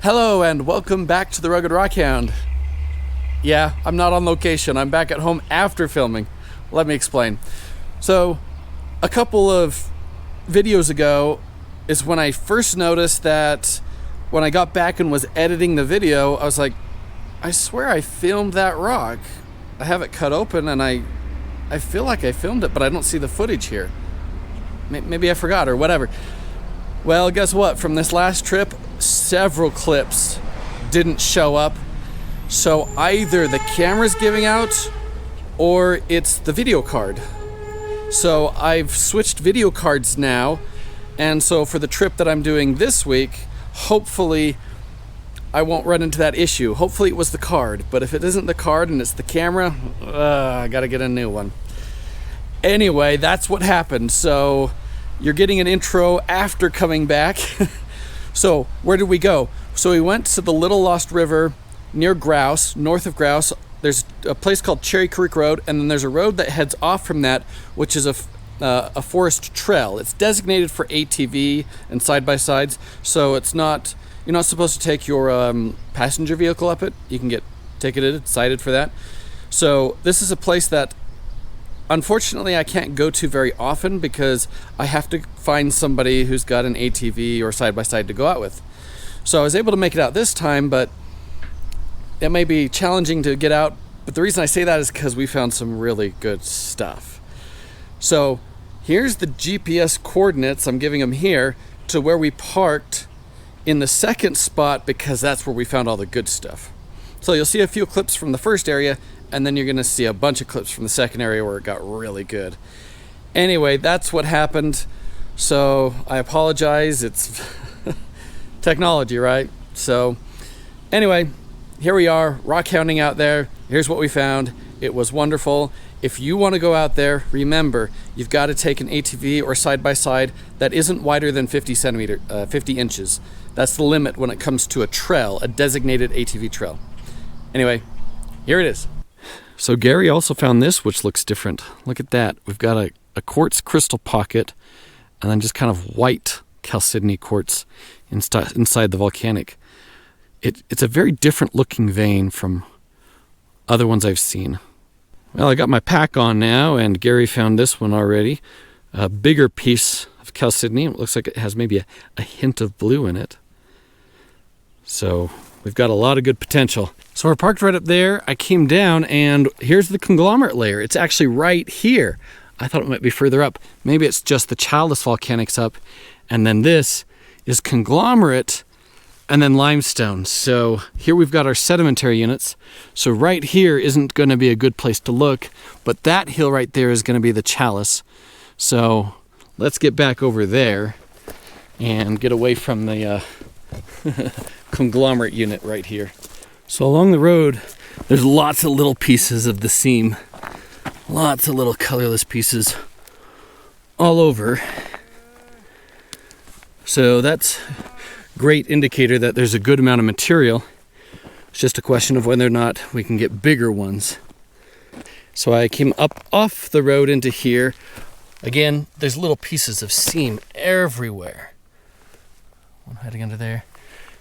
Hello and welcome back to the Rugged Rockhound. Yeah, I'm not on location. I'm back at home after filming. Let me explain. So, a couple of videos ago is when I first noticed that when I got back and was editing the video, I was like, I swear I filmed that rock. I have it cut open and I feel like I filmed it, but I don't see the footage here. Maybe I forgot or whatever. Well, guess what? From this last trip, several clips didn't show up. So either the camera's giving out or it's the video card. So I've switched video cards now. And so for the trip that I'm doing this week, hopefully I won't run into that issue. Hopefully it was the card. But if it isn't the card and it's the camera, I gotta get a new one. Anyway, that's what happened. So you're getting an intro after coming back. So where did we go? So we went to the Little Lost River near Grouse, north of Grouse. There's a place called Cherry Creek Road, and then there's a road that heads off from that, which is a forest trail. It's designated for ATV and side-by-sides, so it's not, you're not supposed to take your passenger vehicle up it. You can get ticketed, cited for that. So this is a place that unfortunately I can't go to very often because I have to find somebody who's got an ATV or side-by-side to go out with. So I was able to make it out this time, but it may be challenging to get out. But the reason I say that is because we found some really good stuff. So here's the GPS coordinates, I'm giving them here, to where we parked in the second spot because that's where we found all the good stuff. So you'll see a few clips from the first area, and then you're gonna see a bunch of clips from the second area where it got really good. Anyway, that's what happened. So I apologize, it's technology, right? So anyway, here we are, rock hounding out there. Here's what we found. It was wonderful. If you wanna go out there, remember, you've gotta take an ATV or side-by-side that isn't wider than 50 inches. That's the limit when it comes to a trail, a designated ATV trail. Anyway, here it is. So Gary also found this, which looks different. Look at that. We've got a quartz crystal pocket and then just kind of white chalcedony quartz inside the volcanic. It's a very different looking vein from other ones I've seen. Well, I got my pack on now, and Gary found this one already. A bigger piece of chalcedony. It looks like it has maybe a hint of blue in it. So we've got a lot of good potential. So we're parked right up there. I came down and here's the conglomerate layer. It's actually right here. I thought it might be further up. Maybe it's just the childless volcanics up. And then this is conglomerate and then limestone. So here we've got our sedimentary units. So right here isn't going to be a good place to look, but that hill right there is going to be the chalice. So let's get back over there and get away from the conglomerate unit right here. So along the road, there's lots of little pieces of the seam. Lots of little colorless pieces all over. So that's a great indicator that there's a good amount of material. It's just a question of whether or not we can get bigger ones. So I came up off the road into here. Again, there's little pieces of seam everywhere. One heading under there.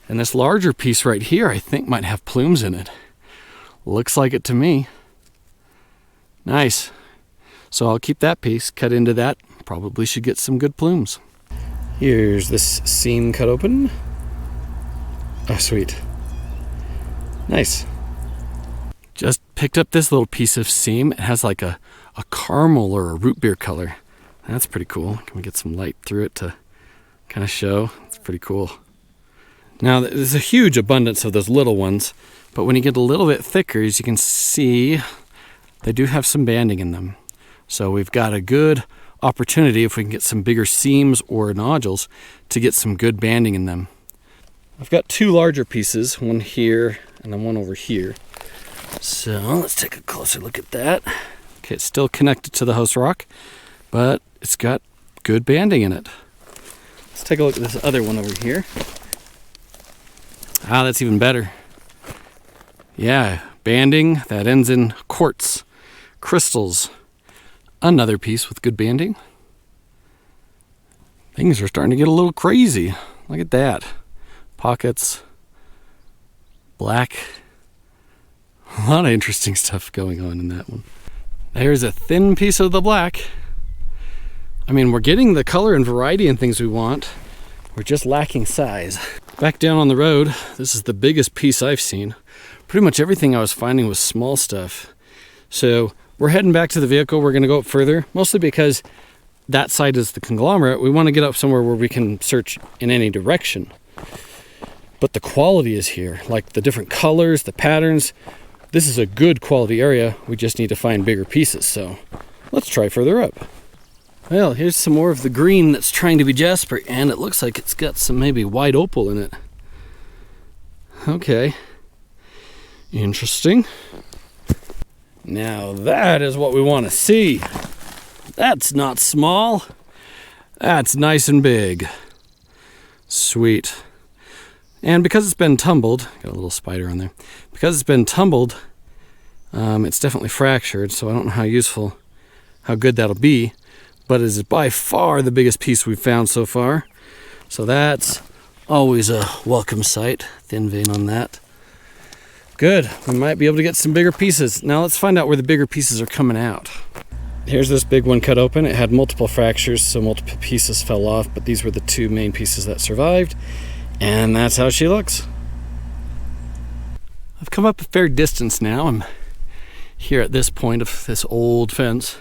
And this larger piece right here, I think might have plumes in it. Looks like it to me. Nice. So I'll keep that piece, cut into that. Probably should get some good plumes. Here's this seam cut open. Oh, sweet. Nice. Just picked up this little piece of seam. It has like a caramel or a root beer color. That's pretty cool. Can we get some light through it to kind of show? It's pretty cool. Now, there's a huge abundance of those little ones, but when you get a little bit thicker, as you can see, they do have some banding in them. So we've got a good opportunity, if we can get some bigger seams or nodules, to get some good banding in them. I've got two larger pieces, one here and then one over here. So let's take a closer look at that. Okay, it's still connected to the host rock, but it's got good banding in it. Let's take a look at this other one over here. Ah, that's even better. Yeah, banding that ends in quartz, crystals. Another piece with good banding. Things are starting to get a little crazy. Look at that. Pockets, black. A lot of interesting stuff going on in that one. There's a thin piece of the black. I mean, we're getting the color and variety and things we want. We're just lacking size. Back down on the road, this is the biggest piece I've seen. Pretty much everything I was finding was small stuff. So we're heading back to the vehicle. We're gonna go up further, mostly because that side is the conglomerate. We wanna get up somewhere where we can search in any direction. But the quality is here, like the different colors, the patterns. This is a good quality area. We just need to find bigger pieces, so let's try further up. Well, here's some more of the green that's trying to be jasper, and it looks like it's got some maybe white opal in it. Okay. Interesting. Now that is what we want to see. That's not small. That's nice and big. Sweet. And because it's been tumbled, got a little spider on there. Because it's been tumbled, it's definitely fractured, so I don't know how good that'll be. But it is by far the biggest piece we've found so far. So that's always a welcome sight. Thin vein on that. Good, we might be able to get some bigger pieces. Now let's find out where the bigger pieces are coming out. Here's this big one cut open. It had multiple fractures, so multiple pieces fell off, but these were the two main pieces that survived. And that's how she looks. I've come up a fair distance now. I'm here at this point of this old fence.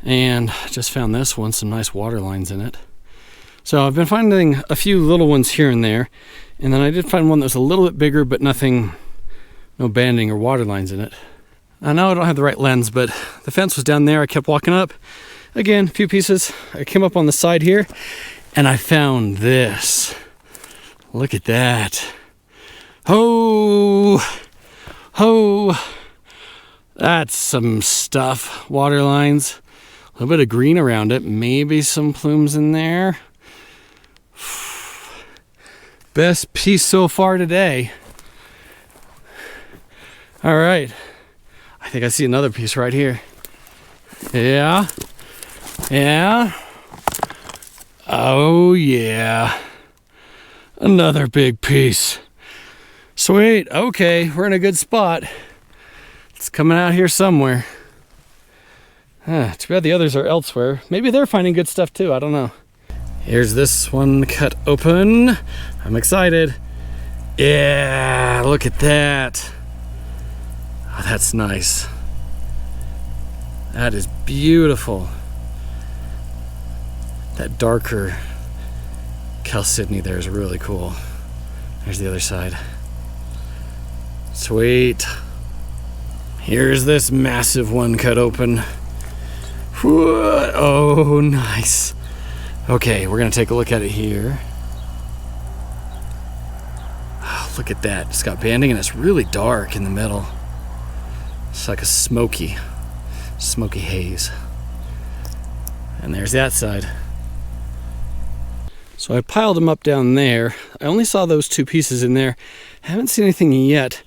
And just found this one, some nice water lines in it. So I've been finding a few little ones here and there. And then I did find one that was a little bit bigger, but no banding or water lines in it. I know I don't have the right lens, but the fence was down there. I kept walking up. Again, a few pieces. I came up on the side here and I found this. Look at that. Oh, that's some stuff. Water lines. A little bit of green around it, maybe some plumes in there. Best piece so far today. All right, I think I see another piece right here. Yeah. Oh yeah, another big piece. Sweet, okay, we're in a good spot. It's coming out here somewhere. Too bad the others are elsewhere. Maybe they're finding good stuff too, I don't know. Here's this one cut open. I'm excited. Yeah, look at that. Oh, that's nice. That is beautiful. That darker chalcedony there is really cool. There's the other side. Sweet. Here's this massive one cut open. Oh, nice. Okay, we're gonna take a look at it here. Oh, look at that. It's got banding and it's really dark in the middle. It's like a smoky haze. And there's that side. So I piled them up down there. I only saw those two pieces in there. Haven't seen anything yet,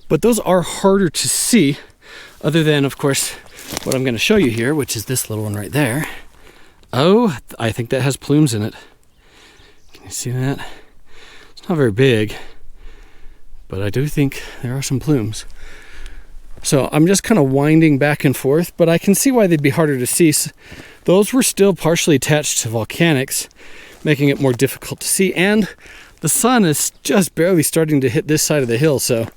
but those are harder to see, other than, of course, what I'm going to show you here, which is this little one right there. Oh, I think that has plumes in it. Can you see that? It's not very big, but I do think there are some plumes. So I'm just kind of winding back and forth, but I can see why they'd be harder to see. Those were still partially attached to volcanics, making it more difficult to see, and the sun is just barely starting to hit this side of the hill, so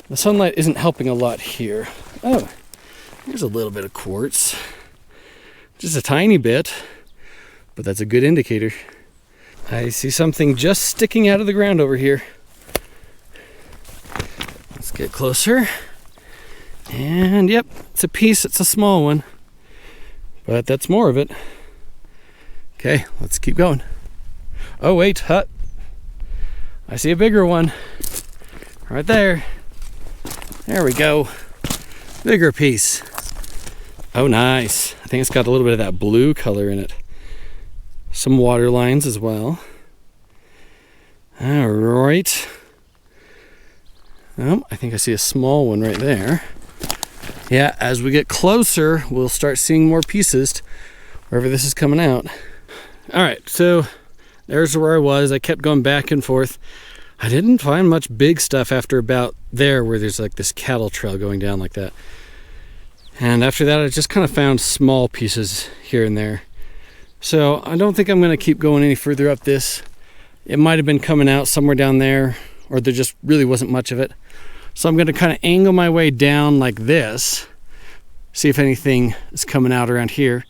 the sunlight isn't helping a lot here. Oh, here's a little bit of quartz. Just a tiny bit, but that's a good indicator. I see something just sticking out of the ground over here. Let's get closer. And yep, it's a piece, it's a small one, but that's more of it. Okay, let's keep going. Oh wait, I see a bigger one right there. There we go. Bigger piece. Oh, nice. I think it's got a little bit of that blue color in it. Some water lines as well. All right. Oh, I think I see a small one right there. Yeah, as we get closer, we'll start seeing more pieces wherever this is coming out. All right, so there's where I was. I kept going back and forth. I didn't find much big stuff after about there where there's like this cattle trail going down like that. And after that, I just kind of found small pieces here and there. So I don't think I'm going to keep going any further up this. It might have been coming out somewhere down there, or there just really wasn't much of it. So I'm going to kind of angle my way down like this, see if anything is coming out around here,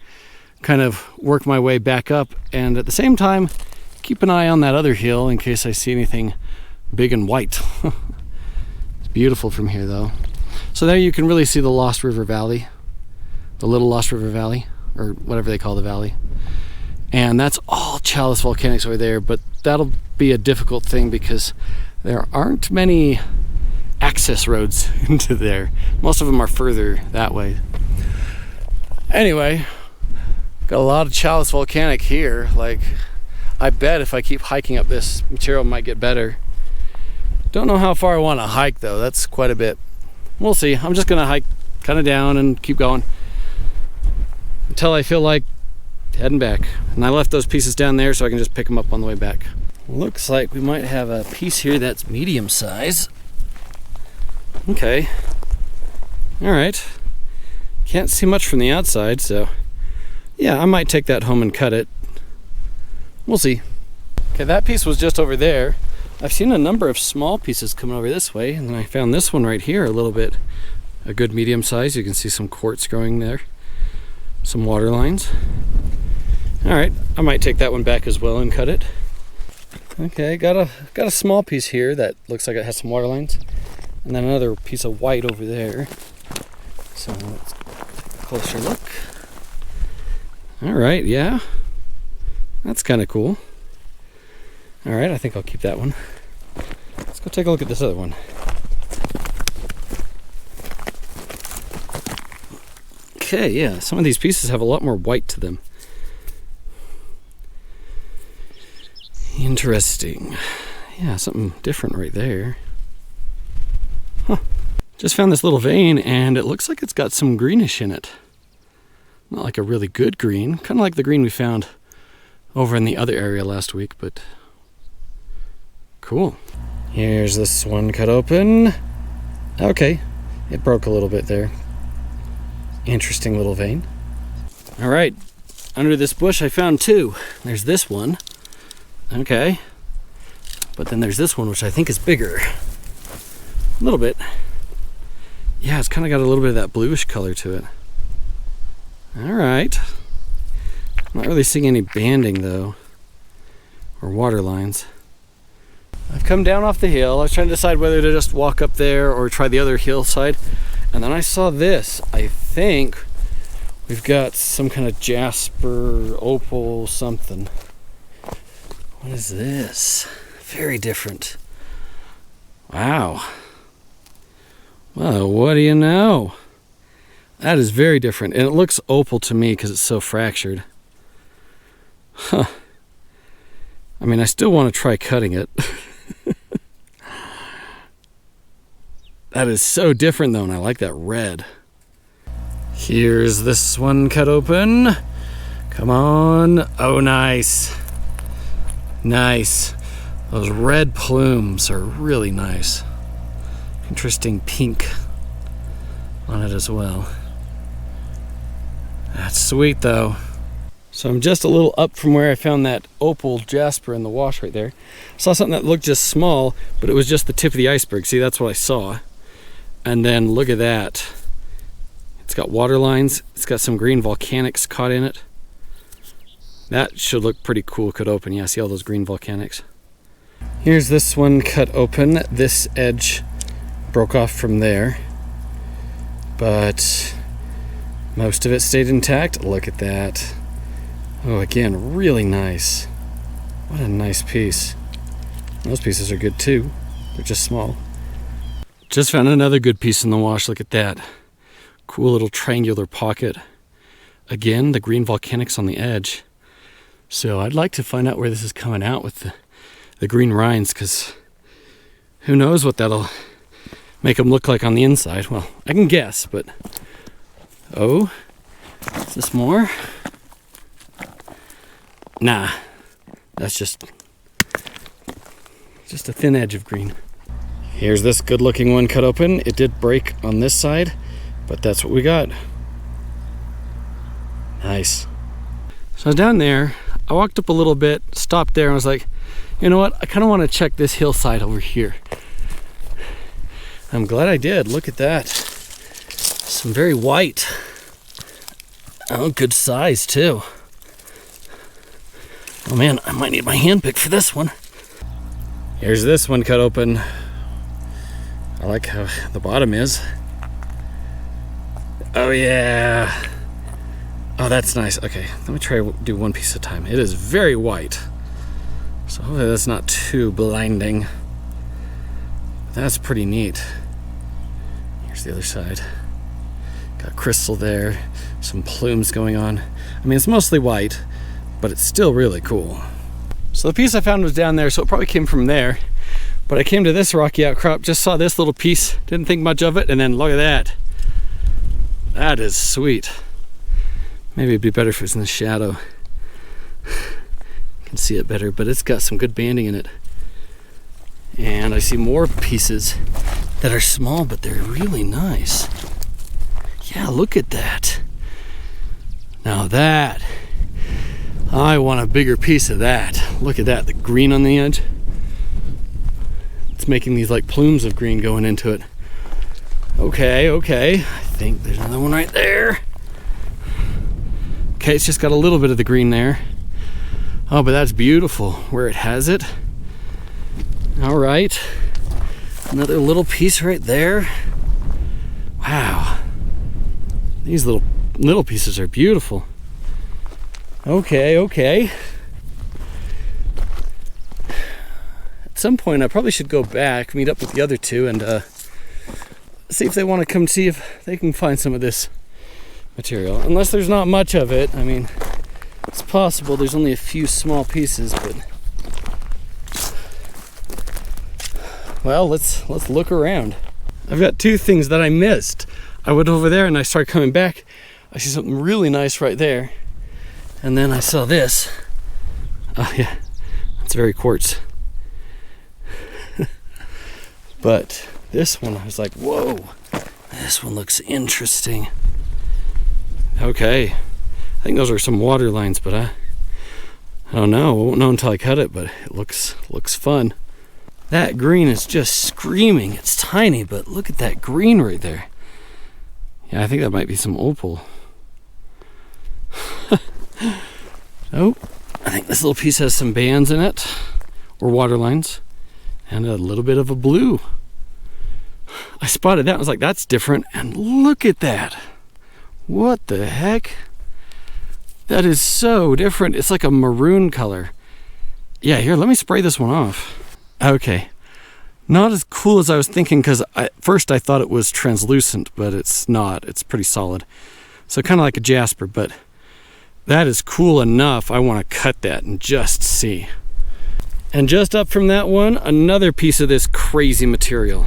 kind of work my way back up, and at the same time, keep an eye on that other hill in case I see anything big and white. It's beautiful from here though. So there you can really see the Lost River Valley, the Little Lost River Valley, or whatever they call the valley. And that's all Chalice Volcanics over there, but that'll be a difficult thing because there aren't many access roads into there. Most of them are further that way. Anyway, got a lot of Chalice Volcanic here. Like, I bet if I keep hiking up this material, it might get better. Don't know how far I want to hike though. That's quite a bit. We'll see. I'm just gonna hike kind of down and keep going until I feel like heading back. And I left those pieces down there so I can just pick them up on the way back. Looks like we might have a piece here that's medium size. Okay. All right. Can't see much from the outside, so yeah, I might take that home and cut it. We'll see. Okay, that piece was just over there. I've seen a number of small pieces coming over this way, and then I found this one right here a good medium size. You can see some quartz growing there, some water lines. All right, I might take that one back as well and cut it. Okay, got a small piece here that looks like it has some water lines, and then another piece of white over there. So let's take a closer look. All right, yeah, that's kind of cool. All right, I think I'll keep that one. Let's go take a look at this other one. Okay, yeah, some of these pieces have a lot more white to them. Interesting. Yeah, something different right there. Huh. Just found this little vein, and it looks like it's got some greenish in it. Not like a really good green, kind of like the green we found over in the other area last week, but cool. Here's this one cut open. Okay, it broke a little bit there. Interesting little vein. All right, under this bush I found two. There's this one. Okay, but then there's this one, which I think is bigger. A little bit. Yeah, it's kind of got a little bit of that bluish color to it. All right. I'm not really seeing any banding though, or water lines. I've come down off the hill. I was trying to decide whether to just walk up there or try the other hillside. And then I saw this. I think we've got some kind of jasper, opal, something. What is this? Very different. Wow. Well, what do you know? That is very different. And it looks opal to me because it's so fractured. Huh. I mean, I still want to try cutting it. That is so different though, and I like that red. Here's this one cut open. Come on. Oh, nice. Nice. Those red plumes are really nice. Interesting pink on it as well. That's sweet though. So I'm just a little up from where I found that opal jasper in the wash right there. I saw something that looked just small, but it was just the tip of the iceberg. See, that's what I saw. And then look at that. It's got water lines. It's got some green volcanics caught in it. That should look pretty cool cut open. Yeah, see all those green volcanics? Here's this one cut open. This edge broke off from there, but most of it stayed intact. Look at that. Oh, again, really nice. What a nice piece. Those pieces are good too. They're just small. Just found another good piece in the wash. Look at that. Cool little triangular pocket. Again, the green volcanics on the edge. So I'd like to find out where this is coming out with the green rinds, because who knows what that'll make them look like on the inside. Well, I can guess, but oh, is this more? Nah, that's just Just a thin edge of green. Here's this good looking one cut open. It did break on this side, but that's what we got. Nice. So I was down there, I walked up a little bit, stopped there, and I was like, you know what, I kind of want to check this hillside over here. I'm glad I did. Look at that. Some very white. Oh, good size too. Oh man, I might need my hand pick for this one. Here's this one cut open. I like how the bottom is. Oh yeah. Oh, that's nice. Okay, let me try to do one piece at a time. It is very white, so hopefully that's not too blinding. That's pretty neat. Here's the other side. Got crystal there, some plumes going on. I mean, it's mostly white, but it's still really cool. So the piece I found was down there, so it probably came from there. But I came to this rocky outcrop, just saw this little piece, didn't think much of it, and then look at that. That is sweet. Maybe it'd be better if it was in the shadow. You can see it better, but it's got some good banding in it. And I see more pieces that are small, but they're really nice. Yeah, look at that. Now that, I want a bigger piece of that. Look at that, the green on the edge. It's making these like plumes of green going into it. Okay, I think there's another one right there. Okay, it's just got a little bit of the green there. Oh, but that's beautiful where it has it. All right, another little piece right there. Wow, these little pieces are beautiful. Okay. At some point, I probably should go back, meet up with the other two, and see if they want to come see if they can find some of this material. Unless there's not much of it. I mean, it's possible there's only a few small pieces, but well, let's look around. I've got two things that I missed. I went over there and I started coming back. I see something really nice right there. And then I saw this. Oh yeah, it's very quartz. But this one, I was like, whoa, this one looks interesting. Okay, I think those are some water lines, but I don't know. I won't know until I cut it, but it looks fun. That green is just screaming. It's tiny, but look at that green right there. Yeah, I think that might be some opal. Oh, I think this little piece has some bands in it, or water lines, and a little bit of a blue. I spotted that. I was like, that's different. And look at that. What the heck? That is so different. It's like a maroon color. Yeah, here, let me spray this one off. Okay. Not as cool as I was thinking, because at first I thought it was translucent, but it's not. It's pretty solid. So kind of like a jasper, but that is cool enough. I want to cut that and just see. And just up from that one, another piece of this crazy material.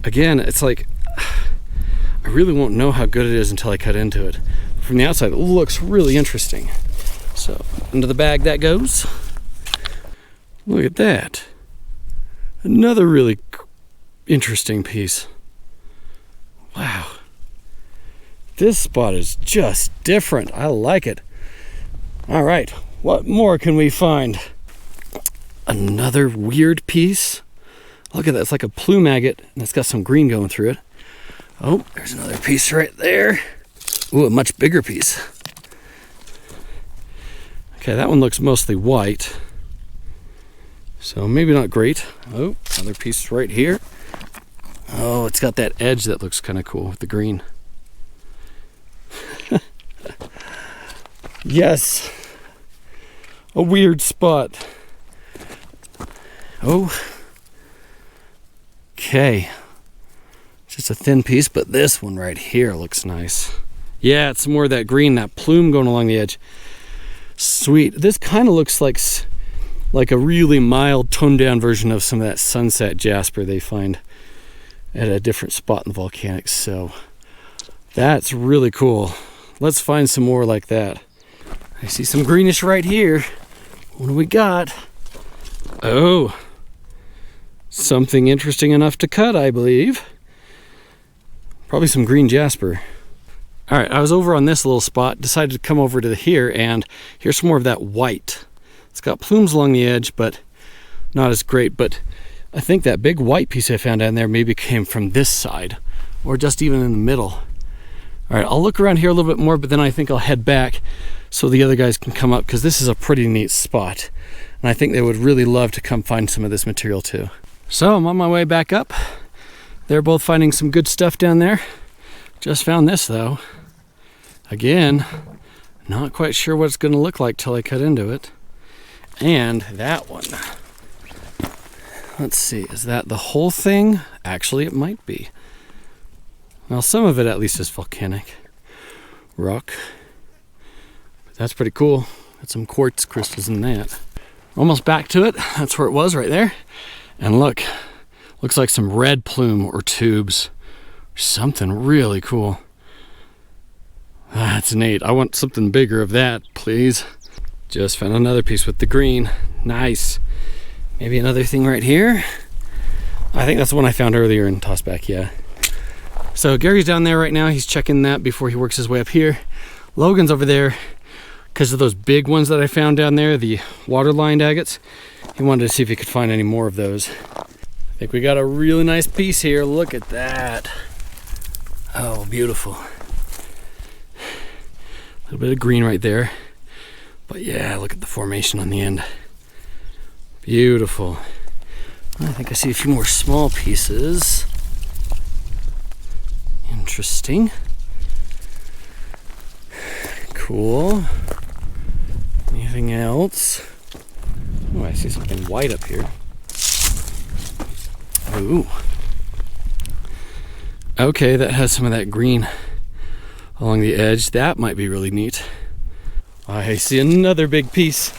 Again, it's like, I really won't know how good it is until I cut into it. From the outside, it looks really interesting. So, into the bag that goes. Look at that. Another really interesting piece. Wow. This spot is just different. I like it. All right, what more can we find? Another weird piece. Look at that, it's like a plume agate, and it's got some green going through it. Oh, there's another piece right there. Ooh, a much bigger piece. Okay, that one looks mostly white. So maybe not great. Oh, another piece right here. Oh, it's got that edge that looks kind of cool with the green. Yes. A weird spot. Oh. Okay. Just a thin piece, but this one right here looks nice. Yeah, it's more of that green, that plume going along the edge. Sweet. This kind of looks like a really mild, toned down version of some of that sunset jasper they find at a different spot in the volcanics. So that's really cool. Let's find some more like that. I see some greenish right here. What do we got? Oh, something interesting enough to cut, I believe. Probably some green jasper. All right, I was over on this little spot, decided to come over to here, and here's some more of that white. It's got plumes along the edge, but not as great. But I think that big white piece I found down there maybe came from this side, or just even in the middle. All right, I'll look around here a little bit more, but then I think I'll head back so the other guys can come up, because this is a pretty neat spot. And I think they would really love to come find some of this material too. So I'm on my way back up. They're both finding some good stuff down there. Just found this though. Again, not quite sure what it's going to look like till I cut into it. And that one. Let's see, is that the whole thing? Actually, it might be. Well, some of it at least is volcanic rock. But that's pretty cool. Got some quartz crystals in that. Almost back to it. That's where it was right there. And look, looks like some red plume or tubes. Something really cool. That's neat. I want something bigger of that, please. Just found another piece with the green. Nice. Maybe another thing right here. I think that's the one I found earlier and tossed back, yeah. So Gary's down there right now. He's checking that before he works his way up here. Logan's over there because of those big ones that I found down there, the water-lined agates. He wanted to see if he could find any more of those. I think we got a really nice piece here. Look at that. Oh, beautiful. A little bit of green right there. But yeah, look at the formation on the end. Beautiful. I think I see a few more small pieces. Interesting. Cool. Anything else? Oh, I see something white up here. Ooh. Okay, that has some of that green along the edge. That might be really neat. I see another big piece.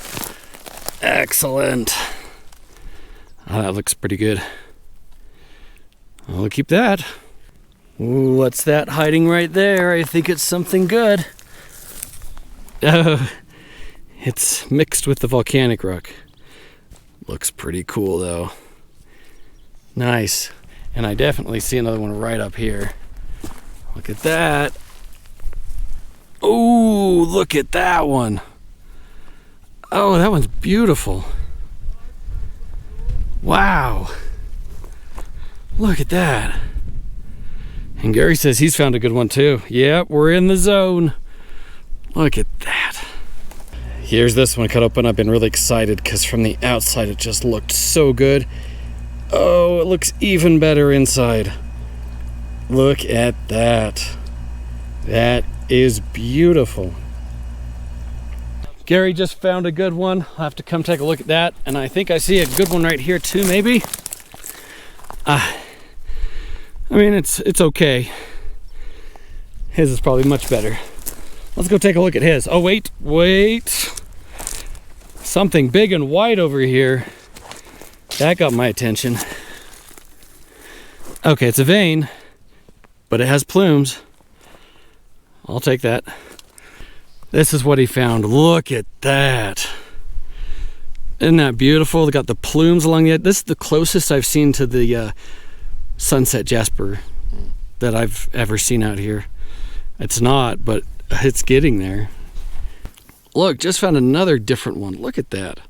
Excellent. Oh, that looks pretty good. I'll keep that. Ooh, what's that hiding right there? I think it's something good. Oh, it's mixed with the volcanic rock. Looks pretty cool though. Nice. And I definitely see another one right up here. Look at that. Oh, look at that one. Oh, that one's beautiful. Wow. Look at that. And Gary says he's found a good one too. Yep, we're in the zone. Look at that. Here's this one cut open. I've been really excited because from the outside it just looked so good. Oh, it looks even better inside. Look at that. That is beautiful. Gary just found a good one. I'll have to come take a look at that. And I think I see a good one right here too, maybe. I mean, it's okay. His is probably much better. Let's go take a look at his. Oh, wait. Something big and white over here. That got my attention. Okay, it's a vein, but it has plumes. I'll take that. This is what he found. Look at that. Isn't that beautiful? They got the plumes along the edge. This is the closest I've seen to the sunset jasper that I've ever seen out here. It's not, but it's getting there. Look, just found another different one. Look at that.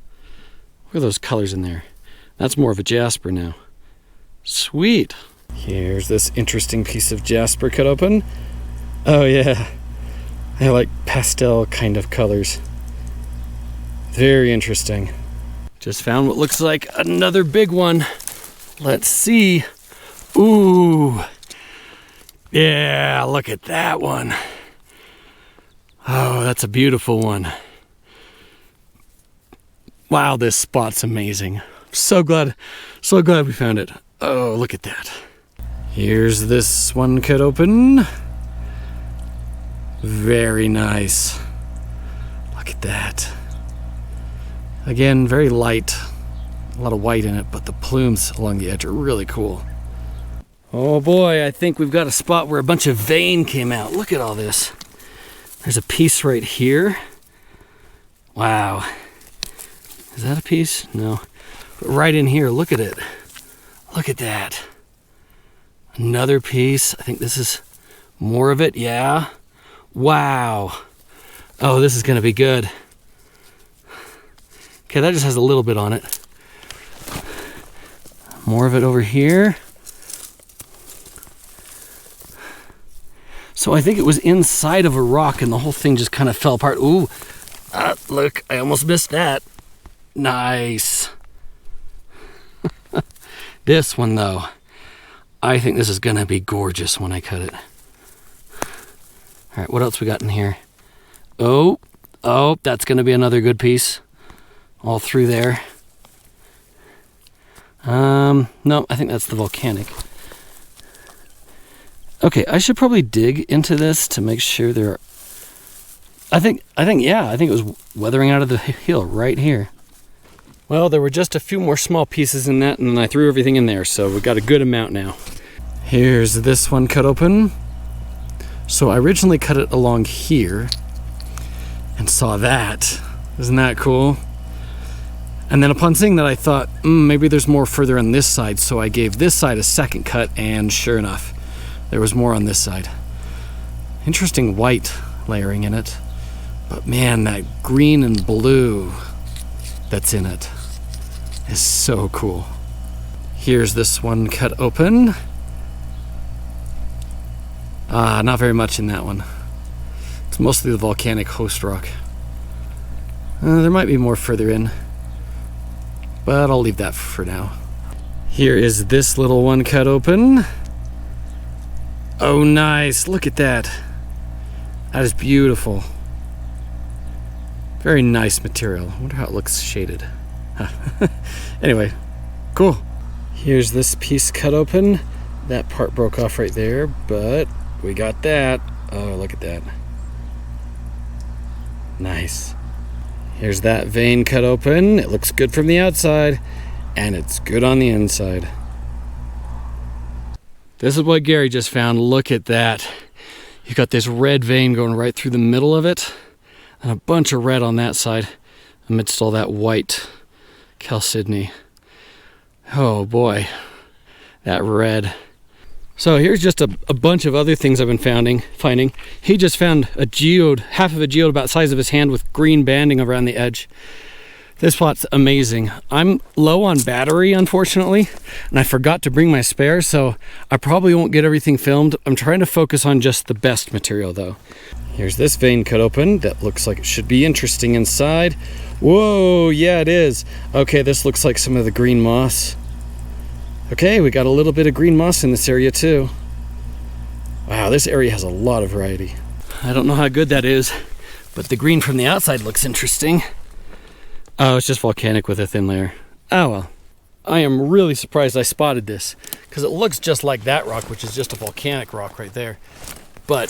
Look at those colors in there. That's more of a jasper now. Sweet. Here's this interesting piece of jasper cut open. Oh yeah. I like pastel kind of colors. Very interesting. Just found what looks like another big one. Let's see. Ooh. Yeah, look at that one. Oh, that's a beautiful one. Wow, this spot's amazing. So glad we found it. Oh, look at that. Here's this one cut open. Very nice. Look at that. Again, very light. A lot of white in it, but the plumes along the edge are really cool. Oh boy, I think we've got a spot where a bunch of vein came out. Look at all this. There's a piece right here. Wow. Is that a piece? No. But right in here, look at it. Look at that. Another piece. I think this is more of it. Yeah. Wow. Oh, this is going to be good. Okay, that just has a little bit on it. More of it over here. So I think it was inside of a rock and the whole thing just kind of fell apart. Ooh, look, I almost missed that. Nice. This one though, I think this is gonna be gorgeous when I cut it. All right, what else we got in here? Oh, that's gonna be another good piece. All through there. No, I think that's the volcanic. Okay, I should probably dig into this to make sure there are... I think it was weathering out of the hill right here. Well, there were just a few more small pieces in that, and then I threw everything in there, so we got a good amount now. Here's this one cut open. So I originally cut it along here, and saw that. Isn't that cool? And then upon seeing that, I thought, maybe there's more further on this side, so I gave this side a second cut, and sure enough, there was more on this side. Interesting white layering in it. But man, that green and blue that's in it is so cool. Here's this one cut open. Not very much in that one. It's mostly the volcanic host rock. There might be more further in, but I'll leave that for now. Here is this little one cut open. Oh, nice. Look at that. That is beautiful. Very nice material. I wonder how it looks shaded. Anyway, cool. Here's this piece cut open. That part broke off right there, but we got that. Oh, look at that. Nice. Here's that vein cut open. It looks good from the outside, and it's good on the inside. This is what Gary just found. Look at that. You've got this red vein going right through the middle of it, and a bunch of red on that side amidst all that white chalcedony. Oh boy, that red. So here's just a bunch of other things I've been finding. He just found a geode, half of a geode about the size of his hand with green banding around the edge. This spot's amazing. I'm low on battery, unfortunately, and I forgot to bring my spare, so I probably won't get everything filmed. I'm trying to focus on just the best material, though. Here's this vein cut open that looks like it should be interesting inside. Whoa, yeah, it is. Okay, this looks like some of the green moss. Okay, we got a little bit of green moss in this area, too. Wow, this area has a lot of variety. I don't know how good that is, but the green from the outside looks interesting. Oh, it's just volcanic with a thin layer. Oh well. I am really surprised I spotted this, because it looks just like that rock, which is just a volcanic rock right there. But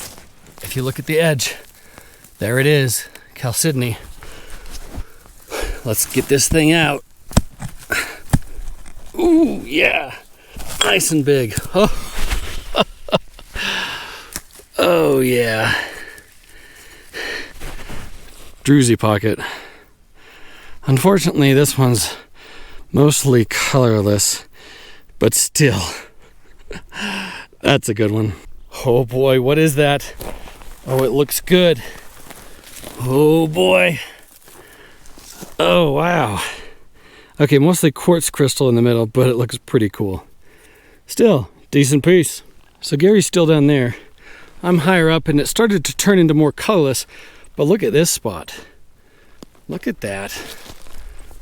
if you look at the edge, there it is, chalcedony. Let's get this thing out. Ooh, yeah, nice and big. Oh, oh yeah. Druzy pocket. Unfortunately, this one's mostly colorless, but still, that's a good one. Oh boy, what is that? Oh, it looks good. Oh boy. Oh, wow. Okay, mostly quartz crystal in the middle, but it looks pretty cool. Still, decent piece. So Gary's still down there. I'm higher up, and it started to turn into more colorless, but look at this spot. Look at that.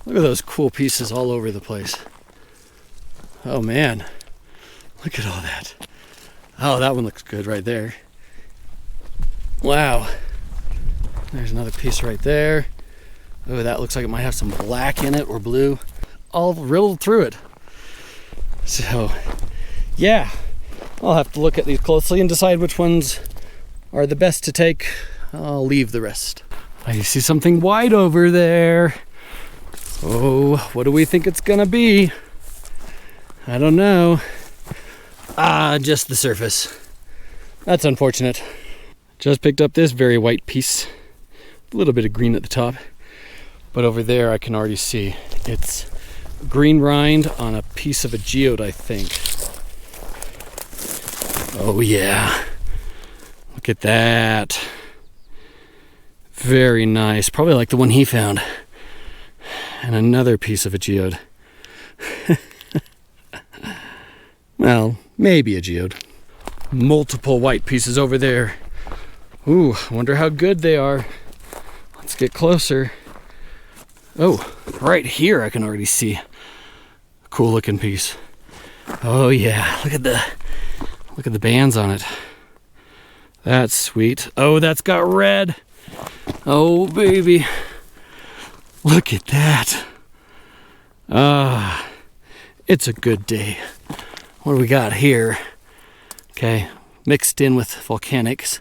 Look at those cool pieces all over the place. Oh man, look at all that. Oh, that one looks good right there. Wow. There's another piece right there. Oh, that looks like it might have some black in it or blue. All riddled through it. So, yeah. I'll have to look at these closely and decide which ones are the best to take. I'll leave the rest. I see something white over there. Oh, what do we think it's gonna be? I don't know. Just the surface. That's unfortunate. Just picked up this very white piece. A little bit of green at the top. But over there I can already see it's green rind on a piece of a geode, I think. Oh yeah, look at that. Very nice, probably like the one he found. And another piece of a geode. Well, maybe a geode. Multiple white pieces over there. Ooh, I wonder how good they are. Let's get closer. Oh, right here I can already see a cool looking piece. Oh yeah, look at the bands on it. That's sweet. Oh, that's got red. Oh baby, look at that. It's a good day. What do we got here? Okay, mixed in with volcanics.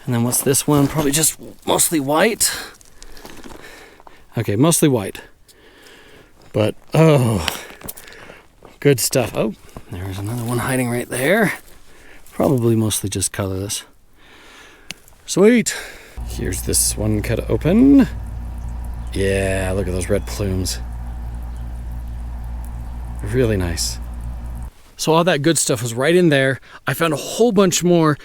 And then what's this one? Probably just mostly white. Okay, mostly white. But, oh, good stuff. Oh, there's another one hiding right there. Probably mostly just colorless. Sweet. Here's this one cut open. Yeah, look at those red plumes. Really nice. So all that good stuff was right in there. I found a whole bunch more,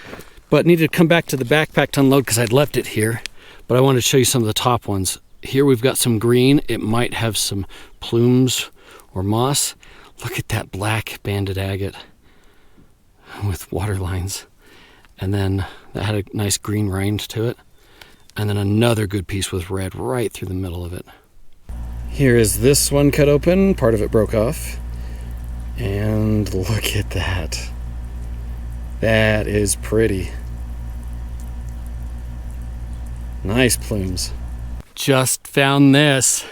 but needed to come back to the backpack to unload because I'd left it here. But I wanted to show you some of the top ones. Here we've got some green. It might have some plumes or moss. Look at that black banded agate with water lines. And then that had a nice green rind to it. And then another good piece with red right through the middle of it. Here is this one cut open. Part of it broke off. And look at that. That is pretty. Nice plumes. Just found this.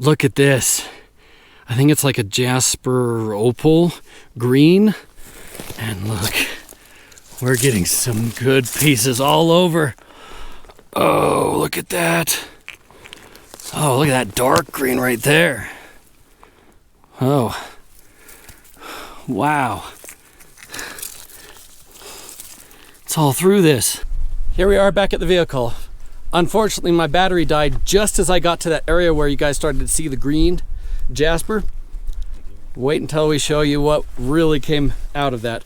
Look at this. I think it's like a jasper opal green. And look, we're getting some good pieces all over. Oh, look at that. Oh, look at that dark green right there. Oh. Wow. It's all through this. Here we are back at the vehicle. Unfortunately, my battery died just as I got to that area where you guys started to see the green jasper. Wait until we show you what really came out of that.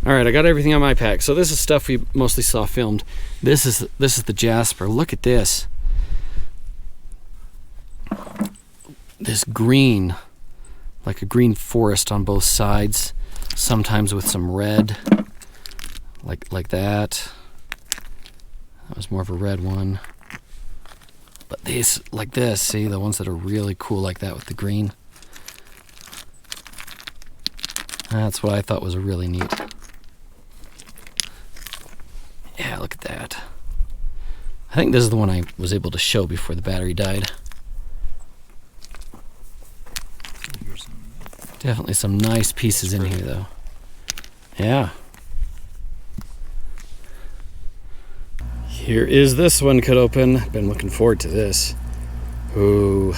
All right, I got everything on my pack. So this is stuff we mostly saw filmed. This is the jasper. Look at this. This green, like a green forest on both sides, sometimes with some red, like that. That was more of a red one. But these, like this, see, the ones that are really cool like that with the green. That's what I thought was really neat. Yeah, look at that. I think this is the one I was able to show before the battery died. Definitely some nice pieces in here, though. Yeah. Here is this one cut open. Been looking forward to this. Ooh,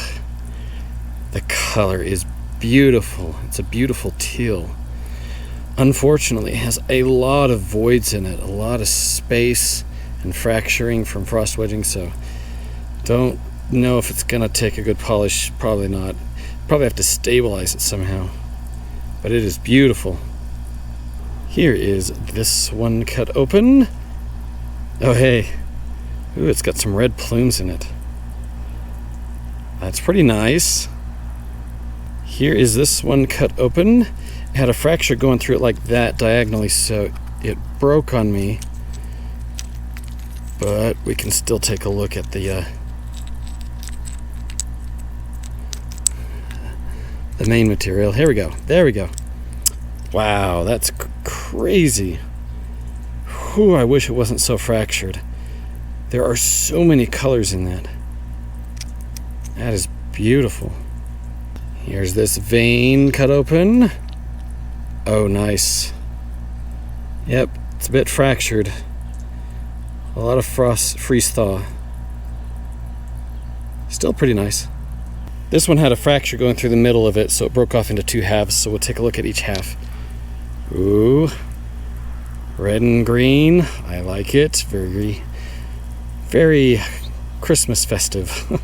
the color is beautiful. It's a beautiful teal. Unfortunately, it has a lot of voids in it, a lot of space and fracturing from frost wedging, so don't know if it's gonna take a good polish. Probably not. Probably have to stabilize it somehow, but it is beautiful. Here is this one cut open. Oh hey, ooh, it's got some red plumes in it. That's pretty nice. Here is this one cut open. It had a fracture going through it like that diagonally, so it broke on me. But we can still take a look at the main material. Here we go. There we go. Wow, that's crazy. Whew, I wish it wasn't so fractured. There are so many colors in that. That is beautiful. Here's this vein cut open. Oh, nice. Yep, it's a bit fractured. A lot of freeze thaw. Still pretty nice. This one had a fracture going through the middle of it, so it broke off into two halves, so we'll take a look at each half. Ooh, red and green. I like it. Very, very Christmas festive.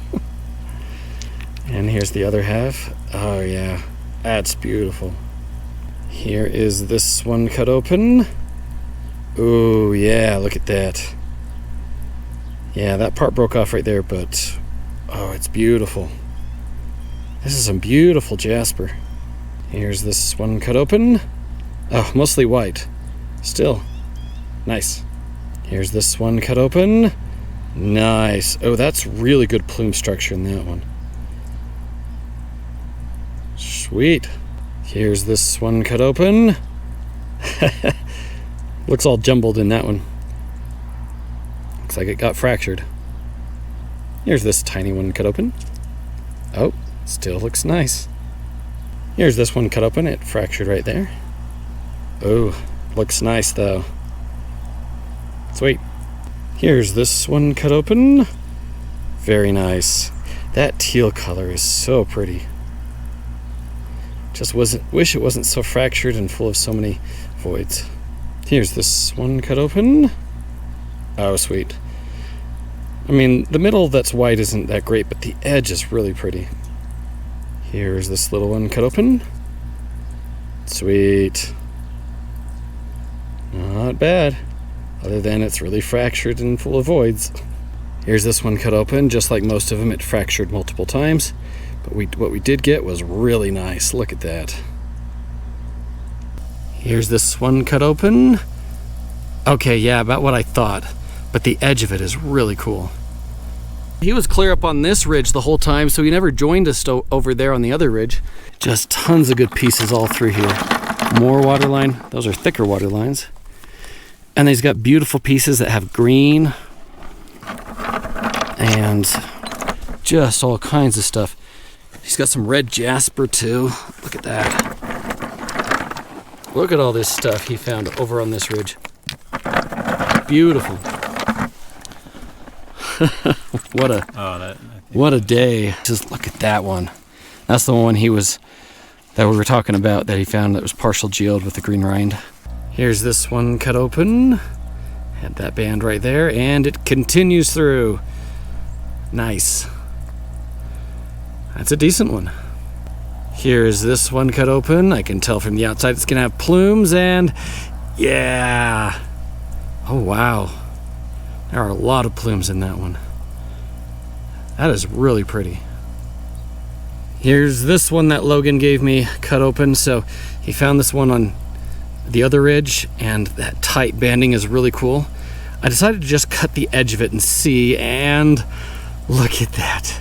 And here's the other half. Oh yeah, that's beautiful. Here is this one cut open. Oh yeah, look at that. Yeah, that part broke off right there, but oh, it's beautiful. This is some beautiful jasper. Here's this one cut open. Oh, mostly white. Still, nice. Here's this one cut open. Nice. Oh, that's really good plume structure in that one. Sweet. Here's this one cut open. Looks all jumbled in that one. Looks like it got fractured. Here's this tiny one cut open. Oh, still looks nice. Here's this one cut open. It fractured right there. Oh, looks nice though. Sweet. Here's this one cut open. Very nice. That teal color is so pretty. Just wish it wasn't so fractured and full of so many voids. Here's this one cut open. Oh, sweet. I mean, the middle that's white isn't that great, but the edge is really pretty. Here's this little one cut open. Sweet. Not bad, other than it's really fractured and full of voids. Here's this one cut open. Just like most of them, it fractured multiple times. But what we did get was really nice. Look at that. Here's this one cut open. Okay, yeah, about what I thought. But the edge of it is really cool. He was clear up on this ridge the whole time, so he never joined us over there on the other ridge. Just tons of good pieces all through here. More waterline. Those are thicker water lines. And he's got beautiful pieces that have green and just all kinds of stuff. He's got some red jasper too. Look at that. Look at all this stuff he found over on this ridge. Beautiful. What a day. Just look at that one. That's the one that we were talking about that he found that was partial geode with the green rind. Here's this one cut open. Had that band right there, and it continues through. Nice. That's a decent one. Here's this one cut open. I can tell from the outside it's gonna have plumes, and yeah. Oh wow. There are a lot of plumes in that one. That is really pretty. Here's this one that Logan gave me cut open. So he found this one on the other ridge, and that tight banding is really cool. I decided to just cut the edge of it and see, and look at that.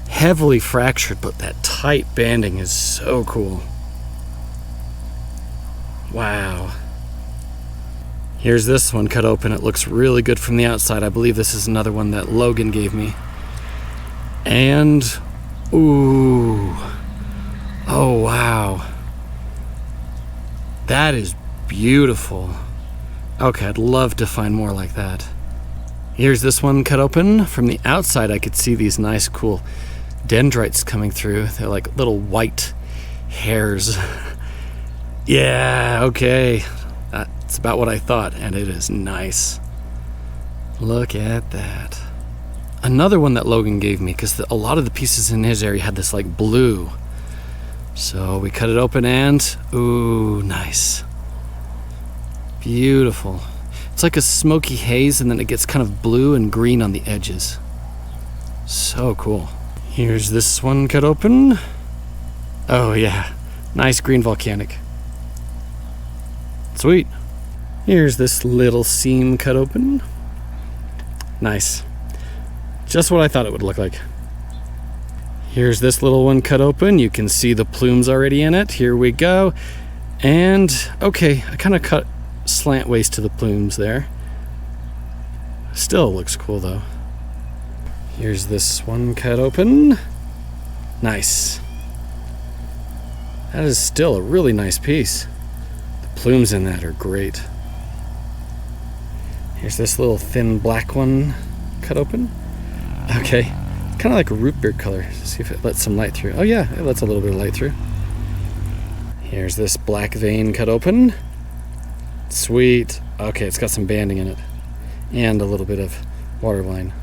Heavily fractured, but that tight banding is so cool. Wow. Here's this one cut open. It looks really good from the outside. I believe this is another one that Logan gave me. And, ooh. Oh, wow. That is beautiful. Okay, I'd love to find more like that. Here's this one cut open. From the outside, I could see these nice, cool dendrites coming through. They're like little white hairs. Yeah, okay. That's about what I thought, and it is nice. Look at that. Another one that Logan gave me, because a lot of the pieces in his area had this like blue. So we cut it open and, ooh, nice. Beautiful. It's like a smoky haze, and then it gets kind of blue and green on the edges. So cool. Here's this one cut open. Oh yeah, nice green volcanic. Sweet. Here's this little seam cut open. Nice. Just what I thought it would look like. Here's this little one cut open. You can see the plumes already in it. Here we go. And, okay, I kind of cut slant ways to the plumes there. Still looks cool though. Here's this one cut open. Nice. That is still a really nice piece. The plumes in that are great. Here's this little thin black one cut open. Okay, kind of like a root beer color. See if it lets some light through. Oh yeah, it lets a little bit of light through. Here's this black vein cut open. Sweet. Okay, it's got some banding in it and a little bit of water line.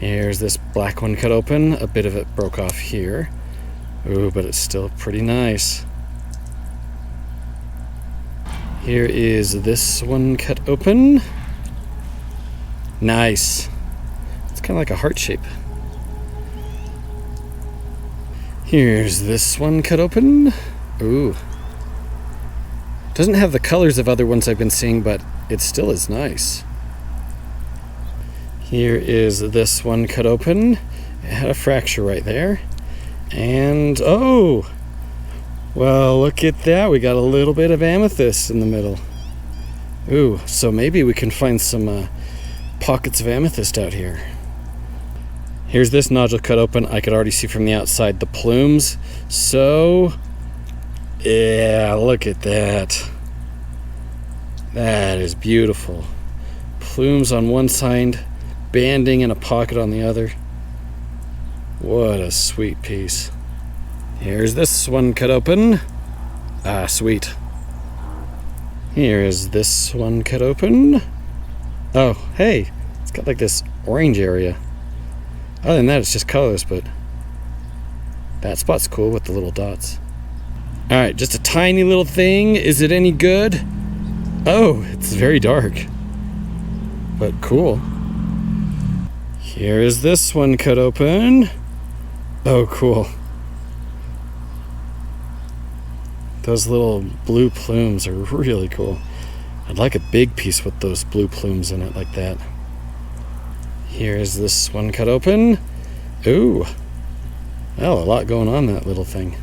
Here's this black one cut open. A bit of it broke off here. Ooh, but it's still pretty nice. Here is this one cut open. Nice. It's kind of like a heart shape. Here's this one cut open. Ooh. Doesn't have the colors of other ones I've been seeing, but it still is nice. Here is this one cut open. It had a fracture right there. And, oh! Well, look at that. We got a little bit of amethyst in the middle. Ooh, so maybe we can find some pockets of amethyst out here. Here's this nodule cut open. I could already see from the outside the plumes. So, yeah, look at that. That is beautiful. Plumes on one side, banding in a pocket on the other. What a sweet piece. Here's this one cut open. Ah, sweet. Here is this one cut open. Oh, hey, it's got like this orange area. Other than that, it's just colors, but that spot's cool with the little dots. All right, just a tiny little thing. Is it any good? Oh, it's very dark, but cool. Here is this one cut open. Oh, cool. Those little blue plumes are really cool. I'd like a big piece with those blue plumes in it like that. Here's this one cut open. Ooh. Well, a lot going on that little thing.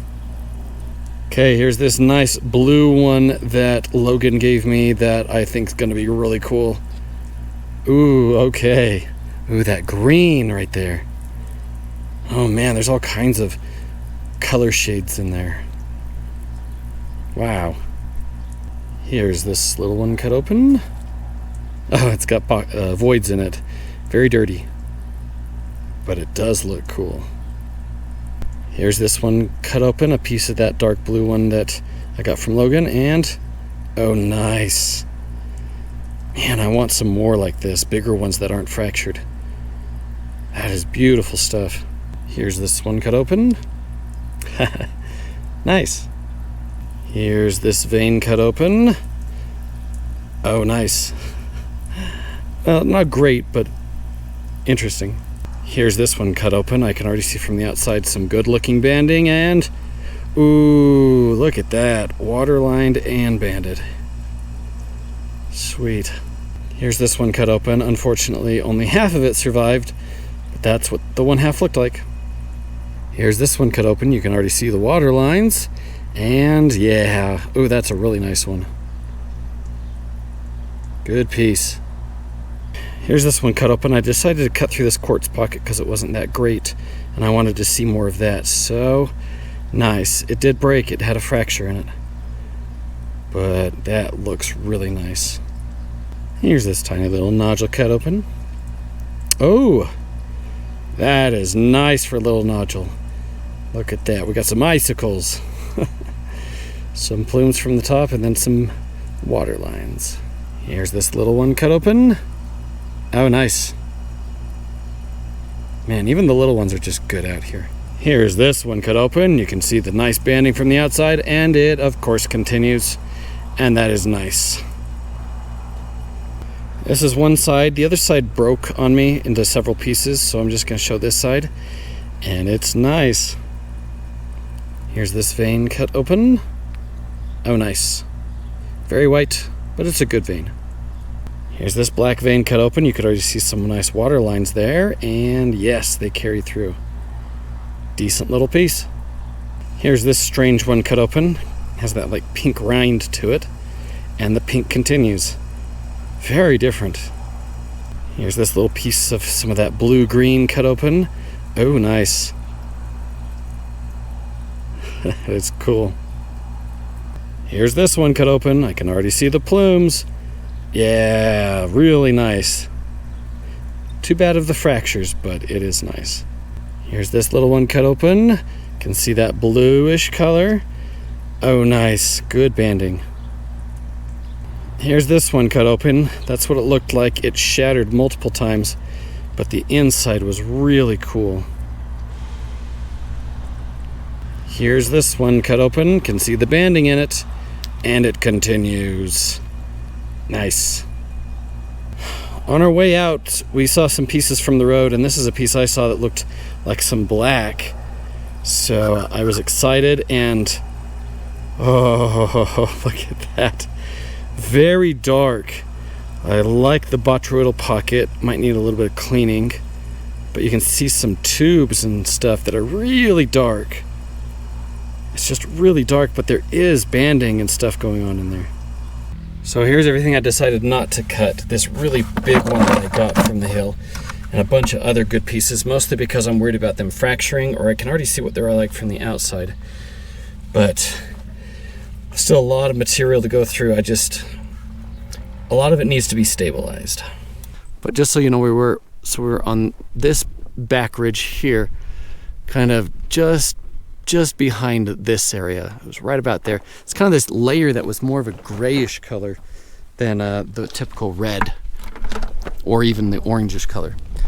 Okay, here's this nice blue one that Logan gave me that I think is going to be really cool. Ooh, okay. Ooh, that green right there. Oh man, there's all kinds of color shades in there. Wow. Here's this little one cut open. Oh, it's got voids in it. Very dirty. But it does look cool. Here's this one cut open, a piece of that dark blue one that I got from Logan, and oh, nice. Man, I want some more like this, bigger ones that aren't fractured. That is beautiful stuff. Here's this one cut open. Nice. Here's this vein cut open. Oh, nice. Well, not great, but interesting. Here's this one cut open. I can already see from the outside some good looking banding, and ooh, look at that. Water-lined and banded. Sweet. Here's this one cut open. Unfortunately, only half of it survived, but that's what the one half looked like. Here's this one cut open. You can already see the water lines, and yeah, ooh, that's a really nice one. Good piece. Here's this one cut open. I decided to cut through this quartz pocket because it wasn't that great, and I wanted to see more of that. So, nice. It did break. It had a fracture in it. But that looks really nice. Here's this tiny little nodule cut open. Oh, that is nice for a little nodule. Look at that. We got some icicles. Some plumes from the top, and then some water lines. Here's this little one cut open. Oh, nice. Man, even the little ones are just good out here. Here's this one cut open. You can see the nice banding from the outside, and it, of course, continues. And that is nice. This is one side. The other side broke on me into several pieces, so I'm just going to show this side. And it's nice. Here's this vein cut open. Oh, nice. Very white, but it's a good vein. Here's this black vein cut open. You could already see some nice water lines there, and yes, they carry through. Decent little piece. Here's this strange one cut open. Has that like pink rind to it, and the pink continues. Very different. Here's this little piece of some of that blue-green cut open. Oh, nice. It's cool. Here's this one cut open. I can already see the plumes. Yeah, really nice. Too bad of the fractures, but it is nice. Here's this little one cut open. Can see that bluish color. Oh, nice. Good banding. Here's this one cut open. That's what it looked like. It shattered multiple times, but the inside was really cool. Here's this one cut open, can see the banding in it, and it continues. Nice. On our way out, we saw some pieces from the road, and this is a piece I saw that looked like some black. So I was excited, and oh, look at that. Very dark. I like the botryoidal pocket. Might need a little bit of cleaning, but you can see some tubes and stuff that are really dark. It's just really dark, but there is banding and stuff going on in there. So here's everything I decided not to cut. This really big one that I got from the hill, and a bunch of other good pieces, mostly because I'm worried about them fracturing, or I can already see what they're like from the outside. But still a lot of material to go through. A lot of it needs to be stabilized. But just so you know, we were on this back ridge here, kind of just behind this area. It was right about there. It's kind of this layer that was more of a grayish color than the typical red or even the orangish color.